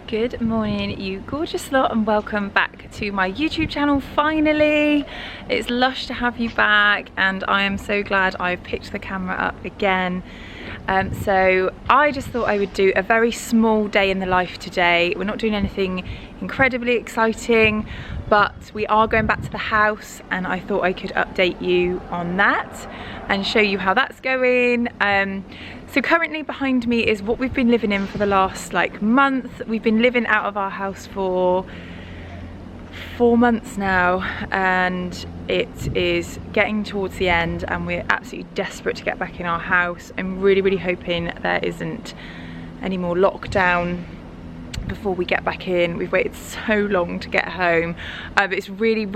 Good morning, you gorgeous lot, and welcome back to my YouTube channel. Finally, it's lush to have you back, and I am so glad I've picked the camera up again. So I just thought I would do a very small day in the life today. We're not doing anything incredibly exciting, but we are going back to the house, and I thought I could update you on that and show you how that's going. So currently behind me is what we've been living in for the last month. We've been living out of our house for 4 months now, and it is getting towards the end, and we're absolutely desperate to get back in our house. I'm really hoping there isn't any more lockdown before we get back in. We've waited so long to get home, but it's really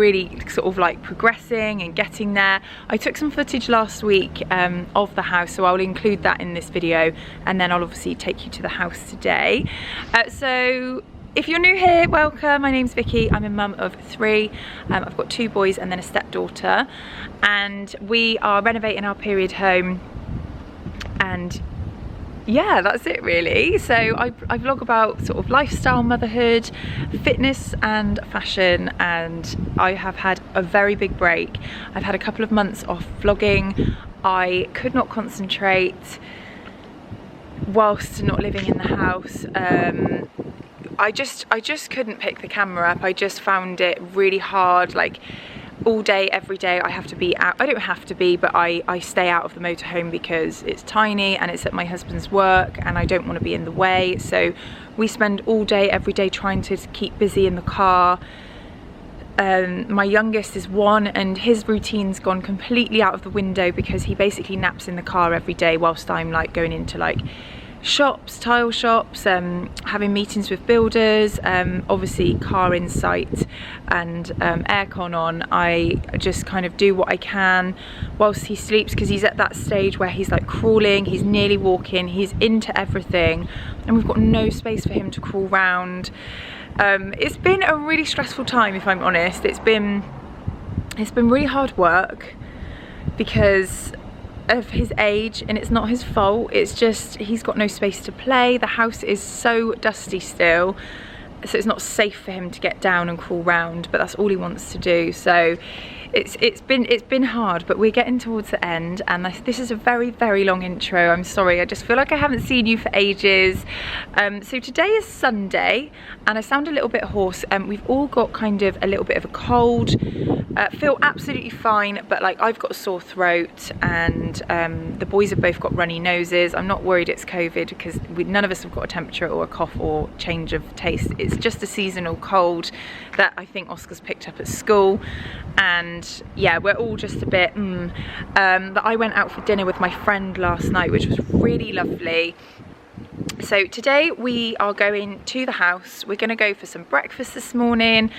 sort of progressing and getting there. I took some footage last week of the house, so I'll include that in this video, and then I'll obviously take you to the house today. So if you're new here, welcome. My name's Vicky. I'm a mum of 3. I've got 2 boys and then a stepdaughter, and we are renovating our period home, and yeah, that's it really. So I vlog about sort of lifestyle, motherhood, fitness and fashion, and I have had a very big break. I've had a couple of months off vlogging. I could not concentrate whilst not living in the house. I just couldn't pick the camera up. I just found it really hard. All day, every day, I have to be out. I don't have to be, but I stay out of the motorhome because it's tiny and it's at my husband's work, and I don't want to be in the way. So we spend all day, every day, trying to keep busy in the car. My youngest is 1, and his routine's gone completely out of the window because he basically naps in the car every day whilst I'm going into shops, tile shops, having meetings with builders, obviously car Ensuite and aircon on. I just kind of do what I can whilst he sleeps, because he's at that stage where he's crawling, he's nearly walking, he's into everything, and we've got no space for him to crawl round. It's been a really stressful time, if I'm honest. It's been really hard work because of his age, and it's not his fault. It's just he's got no space to play. The house is so dusty still, so it's not safe for him to get down and crawl round, but that's all he wants to do. So it's been hard, but we're getting towards the end, and this is a very long intro. I'm sorry, I just feel like I haven't seen you for ages. So today is Sunday, and I sound a little bit hoarse. We've all got kind of a little bit of a cold. Feel absolutely fine, but I've got a sore throat, and the boys have both got runny noses. I'm not worried it's COVID because none of us have got a temperature or a cough or change of taste. It's just a seasonal cold that I think Oscar's picked up at school, and yeah, we're all just a bit but I went out for dinner with my friend last night, which was really lovely. So today we are going to the house. We're going to go for some breakfast this morning,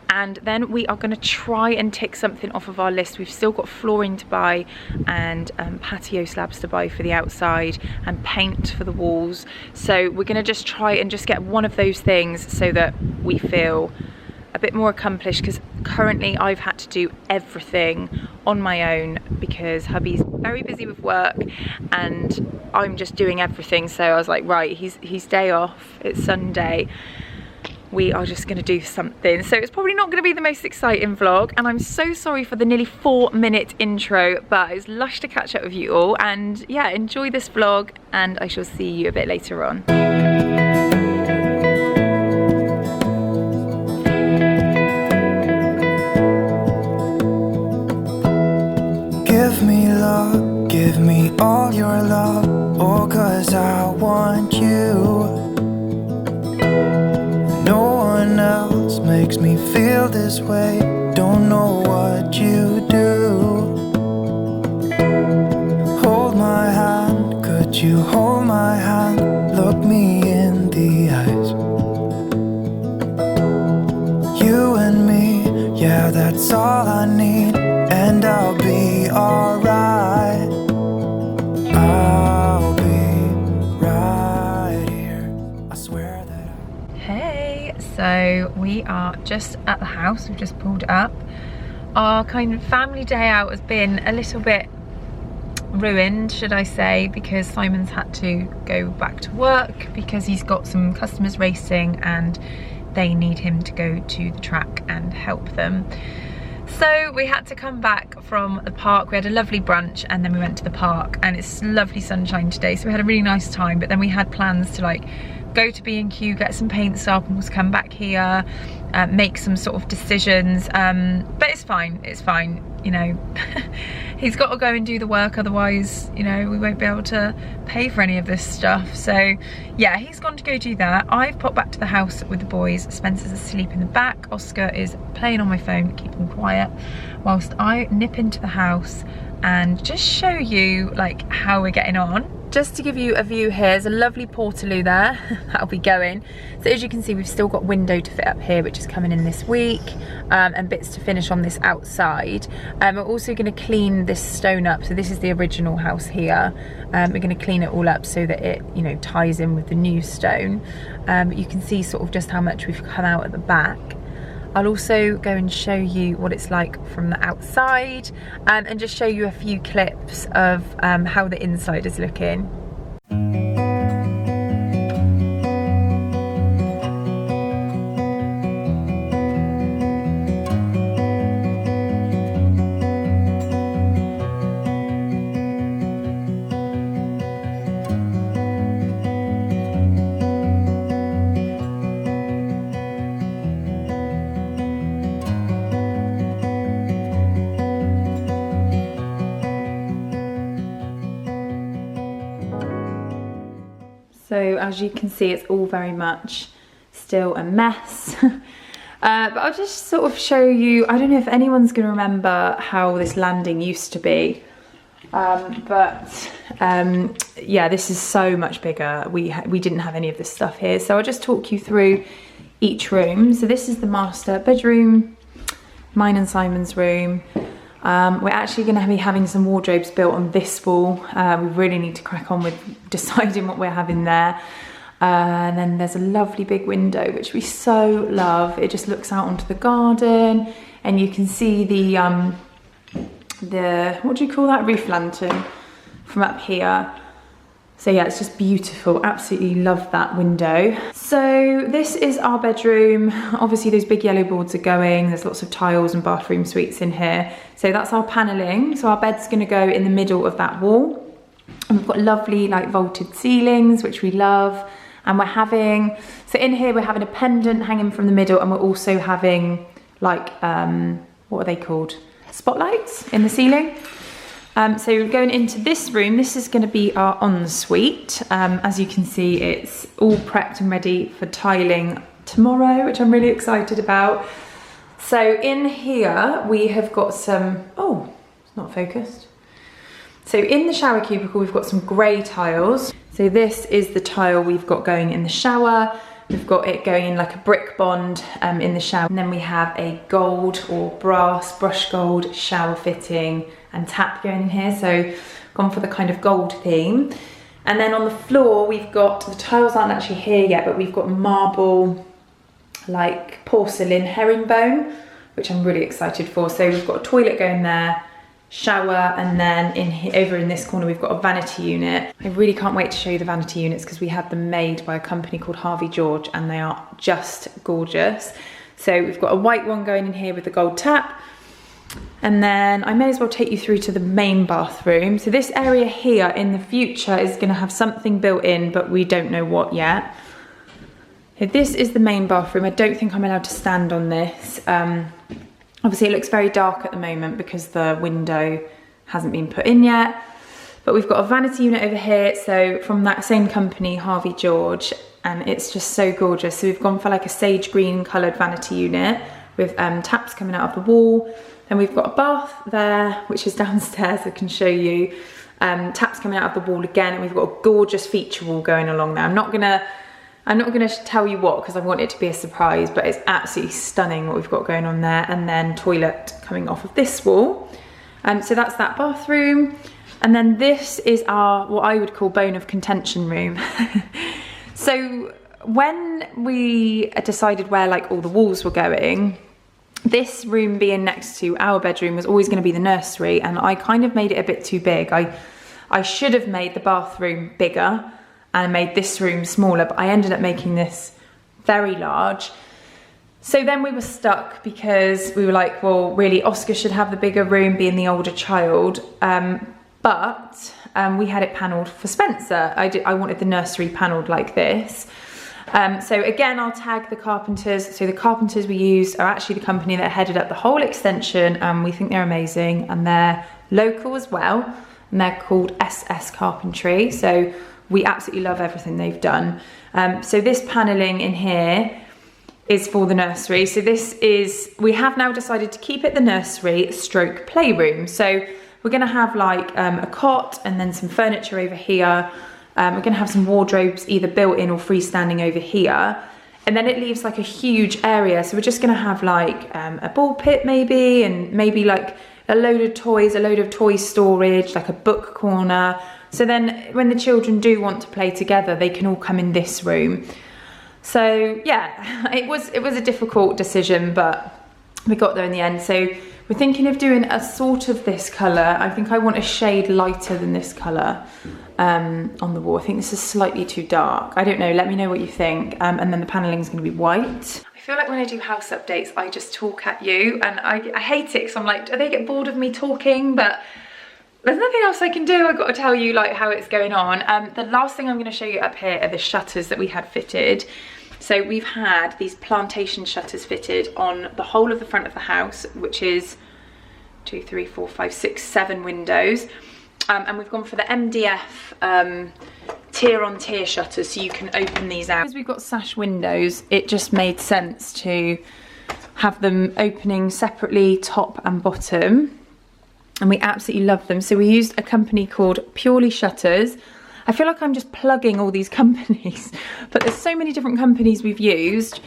and then we are going to try and tick something off of our list. We've still got flooring to buy, and patio slabs to buy for the outside, and paint for the walls. So we're going to just try and just get one of those things so that we feel a bit more accomplished, because currently I've had to do everything on my own because hubby's very busy with work and I'm just doing everything. So I was like, right, he's day off, it's Sunday, we are just going to do something. So it's probably not going to be the most exciting vlog, and I'm so sorry for the nearly 4-minute intro, but it's lush to catch up with you all, and yeah, enjoy this vlog, and I shall see you a bit later on. Give me love, give me all your love, oh, 'cause I want you. No one else makes me feel this way, don't know what you do. Hold my hand, could you hold my hand, look me in the eyes. You and me, yeah, that's all I need, and I'll be alright. I'll be right here, I swear that Hey, so we are just at the house. We've just pulled up. Our kind of family day out has been a little bit ruined, should I say, because Simon's had to go back to work because he's got some customers racing and they need him to go to the track and help them. So we had to come back from the park. We had a lovely brunch and then we went to the park, and it's lovely sunshine today, so we had a really nice time. But then we had plans to like go to B&Q, get some paint samples, come back here, make some sort of decisions, but it's fine, you know. He's got to go and do the work, otherwise, you know, we won't be able to pay for any of this stuff. So yeah, he's gone to go do that. I've popped back to the house with the boys. Spencer's asleep in the back. Oscar is playing on my phone, keeping quiet, whilst I nip into the house and just show you like how we're getting on. Just to give you a view here, there's a lovely portaloo there that'll be going. So as you can see, we've still got window to fit up here, which is coming in this week, and bits to finish on this outside. We're also going to clean this stone up. So this is the original house here. We're going to clean it all up so that it, you know, ties in with the new stone. But you can see sort of just how much we've come out at the back. I'll also go and show you what it's like from the outside, and just show you a few clips of how the inside is looking. So as you can see, it's all very much still a mess. But I'll just sort of show you, I don't know if anyone's going to remember how this landing used to be. Yeah, this is so much bigger. We didn't have any of this stuff here. So I'll just talk you through each room. So this is the master bedroom, mine and Simon's room. We're actually going to be having some wardrobes built on this wall. We really need to crack on with deciding what we're having there. And then there's a lovely big window, which we so love. It just looks out onto the garden, and you can see the what do you call that, roof lantern from up here. So yeah, it's just beautiful. Absolutely love that window. So this is our bedroom. Obviously those big yellow boards are going. There's lots of tiles and bathroom suites in here. So that's our paneling. So our bed's gonna go in the middle of that wall. And we've got lovely like vaulted ceilings, which we love. And we're having, so in here we're having a pendant hanging from the middle, and we're also having like, what are they called? Spotlights in the ceiling. So going into this room, this is going to be our ensuite. As you can see, it's all prepped and ready for tiling tomorrow, which I'm really excited about. So in here we have got some, oh, it's not focused. So in the shower cubicle, we've got some grey tiles. So this is the tile we've got going in the shower. We've got it going in like a brick bond in the shower. And then we have a gold or brass brush gold shower fitting and tap going in here. So gone for the kind of gold theme. And then on the floor, we've got, the tiles aren't actually here yet, but we've got marble, like porcelain herringbone, which I'm really excited for. So we've got a toilet going there, shower, and then in here, over in this corner, we've got a vanity unit. I really can't wait to show you the vanity units because we had them made by a company called Harvey George, and they are just gorgeous. So we've got a white one going in here with the gold tap. And then I may as well take you through to the main bathroom. So this area here in the future is going to have something built in, but we don't know what yet. So this is the main bathroom. I don't think I'm allowed to stand on this. Obviously it looks very dark at the moment because the window hasn't been put in yet. But we've got a vanity unit over here. So from that same company, Harvey George, and it's just so gorgeous. So we've gone for like a sage green coloured vanity unit with taps coming out of the wall. Then we've got a bath there, which is downstairs, I can show you. Taps coming out of the wall again, and we've got a gorgeous feature wall going along there. I'm not gonna tell you what, because I want it to be a surprise, but it's absolutely stunning what we've got going on there. And then toilet coming off of this wall. So that's that bathroom. And then this is our, what I would call bone of contention room. So when we decided where like all the walls were going, this room being next to our bedroom was always going to be the nursery, and I kind of made it a bit too big. I I should have made the bathroom bigger and made this room smaller, but I ended up making this very large. So then we were stuck because we were like, well, really, Oscar should have the bigger room, being the older child. But we had it panelled for Spencer. I wanted the nursery panelled like this. So again, I'll tag the carpenters. So the carpenters we used are actually the company that headed up the whole extension, and we think they're amazing, and they're local as well, and they're called SS Carpentry. So we absolutely love everything they've done. So this panelling in here is for the nursery. So we have now decided to keep it the nursery stroke playroom. So we're gonna have like a cot and then some furniture over here. We're gonna have some wardrobes either built in or freestanding over here. And then it leaves like a huge area. So we're just gonna have like a ball pit maybe, and maybe like a load of toy storage, like a book corner. So then when the children do want to play together, they can all come in this room. So yeah, it was a difficult decision, but we got there in the end. So we're thinking of doing a sort of this colour. I think I want a shade lighter than this colour on the wall. I think this is slightly too dark. I don't know, let me know what you think. And then the panelling is going to be white. I feel like when I do house updates, I just talk at you, and I hate it because I'm like, do they get bored of me talking? But there's nothing else I can do. I've got to tell you like how it's going on. The last thing I'm going to show you up here are the shutters that we had fitted. So we've had these plantation shutters fitted on the whole of the front of the house, which is 2, 3, 4, 5, 6, 7 windows. And we've gone for the MDF tier on tier shutters, so you can open these out. Because we've got sash windows, it just made sense to have them opening separately, top and bottom. And we absolutely love them. So we used a company called Purely Shutters. I feel like I'm just plugging all these companies, but there's so many different companies we've used,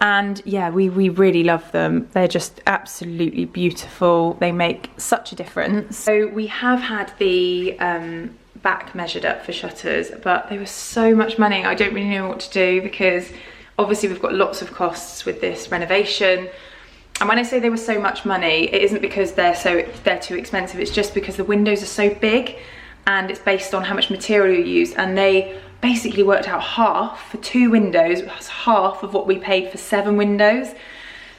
and yeah, we really love them. They're just absolutely beautiful. They make such a difference. So we have had the back measured up for shutters, but they were so much money. I don't really know what to do, because obviously we've got lots of costs with this renovation. And when I say they were so much money, it isn't because they're too expensive. It's just because the windows are so big, and it's based on how much material you use. And they basically worked out half for 2 windows. That's half of what we paid for 7 windows.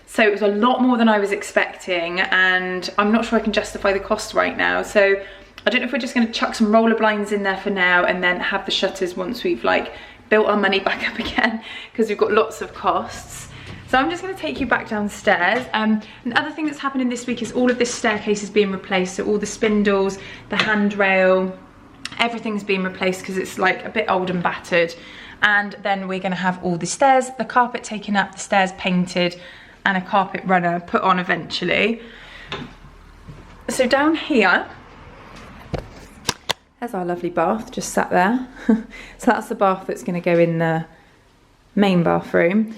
So it was a lot more than I was expecting, and I'm not sure I can justify the cost right now. So I don't know if we're just going to chuck some roller blinds in there for now, and then have the shutters once we've like built our money back up again, because we've got lots of costs. So I'm just going to take you back downstairs. Another thing that's happening this week is all of this staircase is being replaced. So all the spindles, the handrail, everything's being replaced because it's like a bit old and battered. And then we're going to have all the stairs, the carpet taken up, the stairs painted, and a carpet runner put on eventually. So down here, there's our lovely bath just sat there. So that's the bath that's going to go in the main bathroom.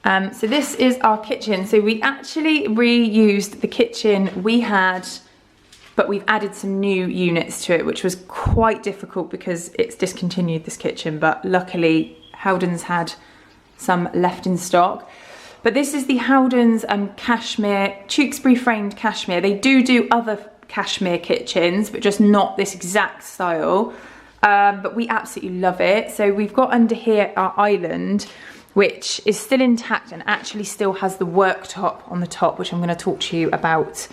So this is our kitchen. So we actually reused the kitchen we had, but we've added some new units to it, which was quite difficult because it's discontinued, this kitchen, but luckily Howden's had some left in stock. But this is the Howden's cashmere, Tewkesbury framed cashmere. They do other cashmere kitchens, but just not this exact style. But we absolutely love it. So we've got under here our island, which is still intact and actually still has the worktop on the top, which I'm going to talk to you about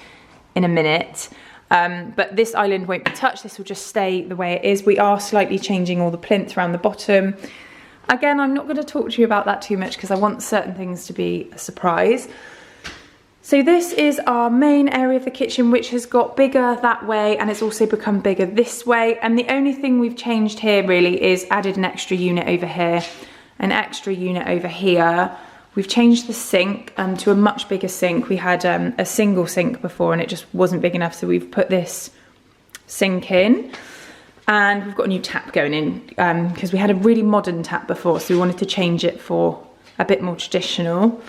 in a minute. But this island won't be touched. This will just stay the way it is. We are slightly changing all the plinth around the bottom. Again, I'm not going to talk to you about that too much because I want certain things to be a surprise. So this is our main area of the kitchen, which has got bigger that way, and it's also become bigger this way. And the only thing we've changed here really is added an extra unit over here, an extra unit over here. We've changed the sink to a much bigger sink. We had a single sink before and it just wasn't big enough, so we've put this sink in. And we've got a new tap going in because we had a really modern tap before, so we wanted to change it for a bit more traditional.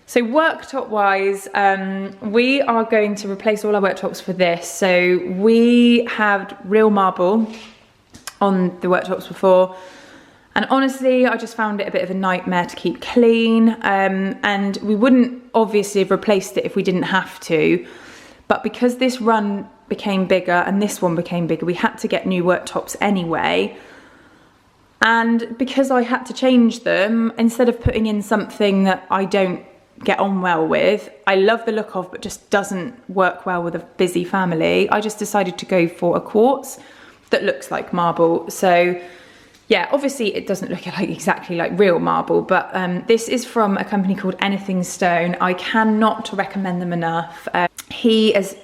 So worktop wise, we are going to replace all our worktops for this. So we had real marble on the worktops before, and honestly, I just found it a bit of a nightmare to keep clean. And we wouldn't obviously have replaced it if we didn't have to. But because this run became bigger and this one became bigger. We had to get new worktops anyway. And because I had to change them, instead of putting in something that I don't get on well with, I love the look of, but just doesn't work well with a busy family, I just decided to go for a quartz that looks like marble. So yeah, obviously it doesn't look like exactly like real marble, but this is from a company called Anything Stone. I cannot recommend them enough. He has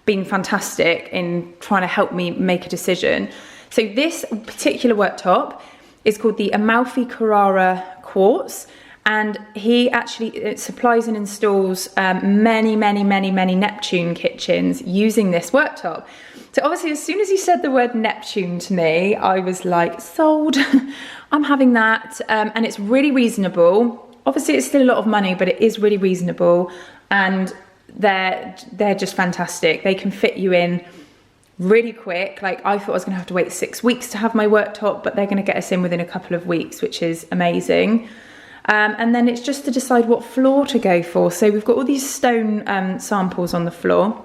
been fantastic in trying to help me make a decision. So this particular worktop is called the Amalfi Carrara Quartz, and he actually supplies and installs many Neptune kitchens using this worktop. So obviously, as soon as he said the word Neptune to me, I was like, sold. I'm having that, and it's really reasonable. Obviously, it's still a lot of money, but it is really reasonable, and they're just fantastic. They can fit you in really quick. Like, I thought I was gonna have to wait 6 weeks to have my worktop, but they're gonna get us in within a couple of weeks, which is amazing. And then it's just to decide what floor to go for. So we've got all these stone samples on the floor.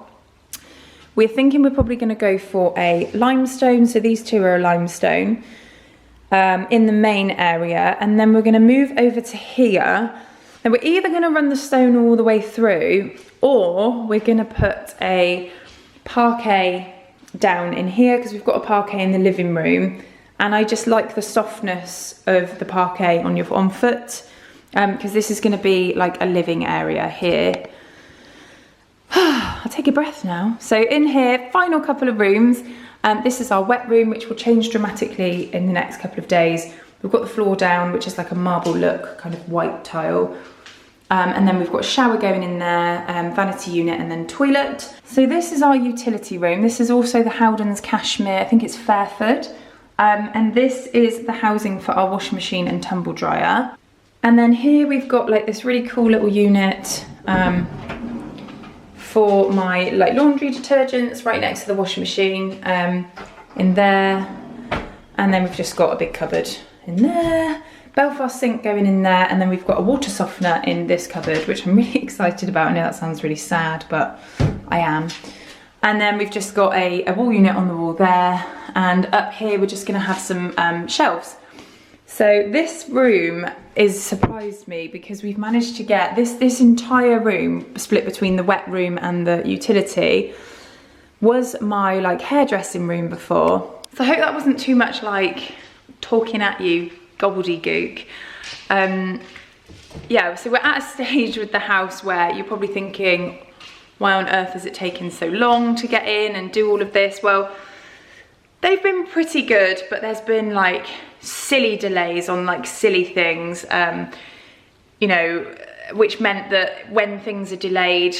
We're thinking we're probably gonna go for a limestone. So these two are a limestone in the main area. And then we're gonna move over to here. And we're either gonna run the stone all the way through, or we're gonna put a parquet down in here, because we've got a parquet in the living room, and I just like the softness of the parquet on your foot, because this is going to be like a living area here. I'll take a breath now. So in here, final couple of rooms. This is our wet room, which will change dramatically in the next couple of days. We've got the floor down, which is like a marble look, kind of white tile. And then we've got a shower going in there, vanity unit, and then toilet. So this is our utility room. This is also the Howden's cashmere. I think it's Fairford. And this is the housing for our washing machine and tumble dryer. And then here we've got like this really cool little unit for my like laundry detergents right next to the washing machine in there. And then we've just got a big cupboard in there. Belfast sink going in there, and then we've got a water softener in this cupboard, which I'm really excited about. I know that sounds really sad, but I am. And then we've just got a wall unit on the wall there, and up here we're just gonna have some shelves. So this room is surprised me, because we've managed to get this entire room split between the wet room and the utility. Was my like hairdressing room before. So I hope that wasn't too much like talking at you gobbledygook. Yeah, so we're at a stage with the house where you're probably thinking, why on earth has it taken so long to get in and do all of this? Well, they've been pretty good, but there's been like silly delays on like silly things, you know, which meant that when things are delayed,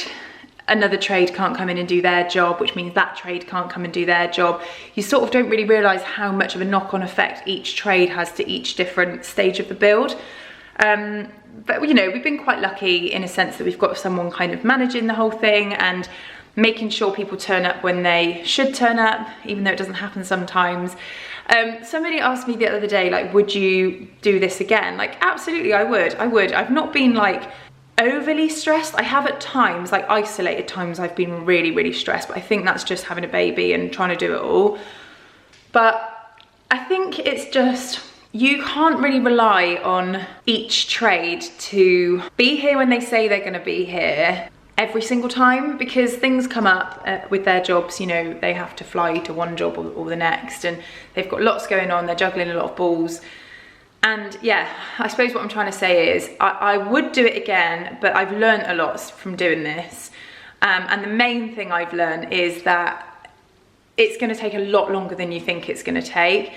another trade can't come in and do their job, which means that trade can't come and do their job. You sort of don't really realise how much of a knock-on effect each trade has to each different stage of the build. But you know, we've been quite lucky in a sense that we've got someone kind of managing the whole thing and making sure people turn up when they should turn up, even though it doesn't happen sometimes. Somebody asked me the other day, like, would you do this again? Like, absolutely, I would. I've not been like overly stressed. I have at times, like isolated times, I've been really, really stressed, but I think that's just having a baby and trying to do it all. But I think it's just, you can't really rely on each trade to be here when they say they're going to be here every single time, because things come up with their jobs. You know, they have to fly to one job or the next, and they've got lots going on, they're juggling a lot of balls. And yeah, I suppose what I'm trying to say is I would do it again, but I've learned a lot from doing this. And the main thing I've learned is that it's going to take a lot longer than you think it's going to take.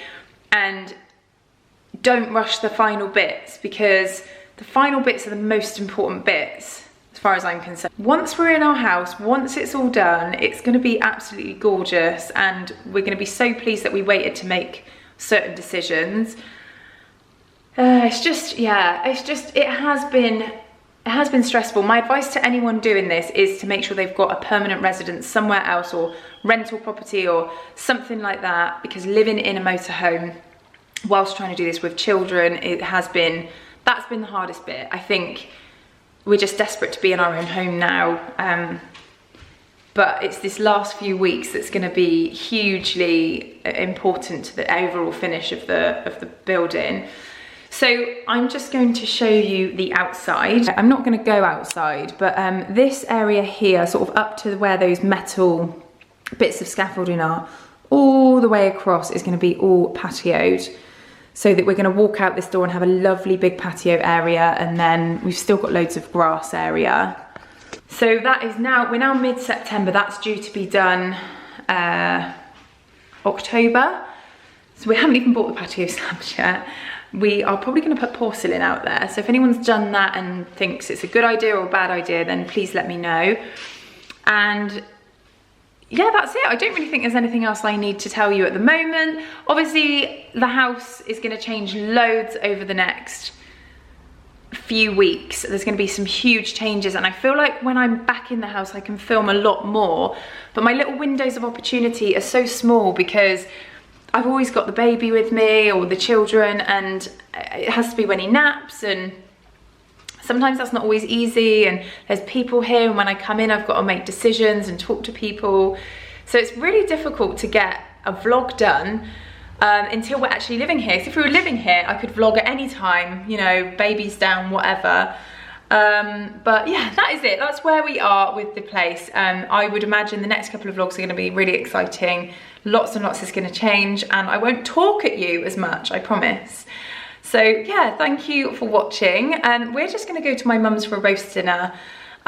And don't rush the final bits, because the final bits are the most important bits as far as I'm concerned. Once we're in our house, once it's all done, it's going to be absolutely gorgeous, and we're going to be so pleased that we waited to make certain decisions. It's just, yeah, it's just, it has been stressful. My advice to anyone doing this is to make sure they've got a permanent residence somewhere else, or rental property or something like that, because living in a motorhome whilst trying to do this with children, that's been the hardest bit. I think we're just desperate to be in our own home now. but it's this last few weeks that's going to be hugely important to the overall finish of the building. So I'm just going to show you the outside. I'm not going to go outside, but this area here, sort of up to where those metal bits of scaffolding are, all the way across is going to be all patioed, so that we're going to walk out this door and have a lovely big patio area, and then we've still got loads of grass area. So that is now, we're now mid-September, that's due to be done October. So we haven't even bought the patio slabs yet. We are probably going to put porcelain out there. So if anyone's done that and thinks it's a good idea or a bad idea, then please let me know. And yeah, that's it. I don't really think there's anything else I need to tell you at the moment. Obviously, the house is going to change loads over the next few weeks. There's going to be some huge changes, and I feel like when I'm back in the house I can film a lot more, but my little windows of opportunity are so small because I've always got the baby with me or the children, and it has to be when he naps, and sometimes that's not always easy, and there's people here, and when I come in I've got to make decisions and talk to people, so it's really difficult to get a vlog done until we're actually living here. So if we were living here I could vlog at any time, you know, baby's down, whatever. But yeah, that is it. That's where we are with the place. I would imagine the next couple of vlogs are going to be really exciting. Lots and lots is going to change, and I won't talk at you as much, I promise. So yeah, thank you for watching. We're just going to go to my mum's for a roast dinner.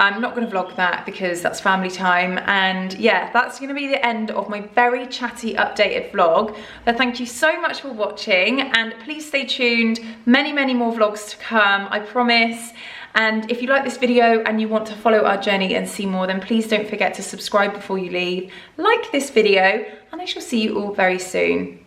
I'm not going to vlog that because that's family time, and yeah, that's going to be the end of my very chatty updated vlog. But thank you so much for watching, and please stay tuned. Many more vlogs to come, I promise. And if you like this video and you want to follow our journey and see more, then please don't forget to subscribe before you leave, like this video, and I shall see you all very soon.